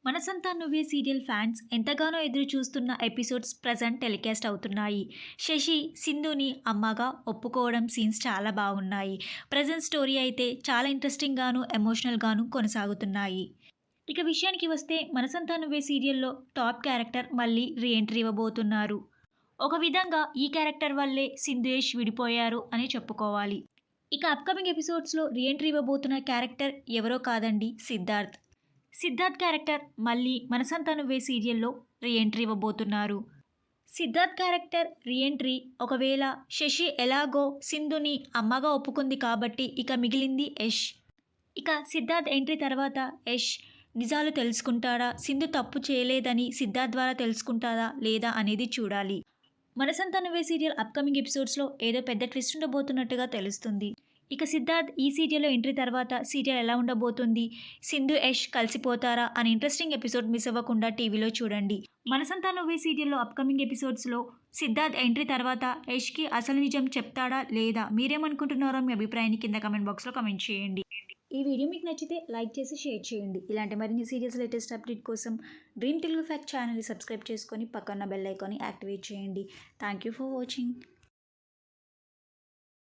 మనసంతా నువ్వే serial fans ఎంతగానో ఎదురు చూస్తున్న ఎపిసోడ్స్ ప్రజెంట్ టెలికాస్ట్ అవుతున్నాయి. శశి సింధుని అమ్మగా ఒప్పుకోవడం సీన్స్ చాలా బాగున్నాయి. ప్రజెంట్ స్టోరీ అయితే చాలా ఇంట్రెస్టింగ్గాను ఎమోషనల్గాను కొనసాగుతున్నాయి. ఇక విషయానికి వస్తే మనసంతా నువ్వే సీరియల్లో టాప్ క్యారెక్టర్ మళ్ళీ రీఎంట్రీ ఇవ్వబోతున్నారు. ఒక విధంగా ఈ క్యారెక్టర్ వల్లే సింధుయేష్ విడిపోయారు అని చెప్పుకోవాలి. ఇక అప్కమింగ్ ఎపిసోడ్స్లో రీఎంట్రీ ఇవ్వబోతున్న క్యారెక్టర్ ఎవరో కాదండి, సిద్ధార్థ్. సిద్ధార్థ్ క్యారెక్టర్ మళ్ళీ మనసంతా నువ్వే సీరియల్లో రీఎంట్రీ ఇవ్వబోతున్నారు. సిద్ధార్థ్ క్యారెక్టర్ రీఎంట్రీ ఒకవేళ శశి ఎలాగో సింధుని అమ్మగా ఒప్పుకుంది కాబట్టి ఇక మిగిలింది యష్. ఇక సిద్ధార్థ్ ఎంట్రీ తర్వాత యష్ నిజాలు తెలుసుకుంటాడా, సింధు తప్పు చేయలేదని సిద్ధార్థ్ ద్వారా తెలుసుకుంటాడా లేదా అనేది చూడాలి. మనసంతా నువ్వే సీరియల్ అప్కమింగ్ ఎపిసోడ్స్లో ఏదో పెద్ద ట్విస్ట్ ఉండబోతున్నట్టుగా తెలుస్తుంది. ఇక సిద్ధార్థ్ ఈ సీరియల్లో ఎంట్రీ తర్వాత సీరియల్ ఎలా ఉండబోతుంది, సింధు యష్ కలిసిపోతారా అని ఇంట్రెస్టింగ్ ఎపిసోడ్ మిస్ అవ్వకుండా టీవీలో చూడండి. మనసంతా నువ్వే సీరియల్లో అప్కమింగ్ ఎపిసోడ్స్లో సిద్ధార్థ్ ఎంట్రీ తర్వాత యష్కి అసలు నిజం చెప్తాడా లేదా, మీరేమనుకుంటున్నారో మీ అభిప్రాయాన్ని కింద కమెంట్ బాక్స్లో కమెంట్ చేయండి. ఈ వీడియో మీకు నచ్చితే లైక్ చేసి షేర్ చేయండి. ఇలాంటి మరిన్ని సీరియల్స్ లేటెస్ట్ అప్డేట్ కోసం డ్రీమ్ తెలుగు ఫ్యాక్ట్ ఛానల్ని సబ్స్క్రైబ్ చేసుకొని పక్కన బెల్ ఐకాన్ని యాక్టివేట్ చేయండి. Thank you for watching.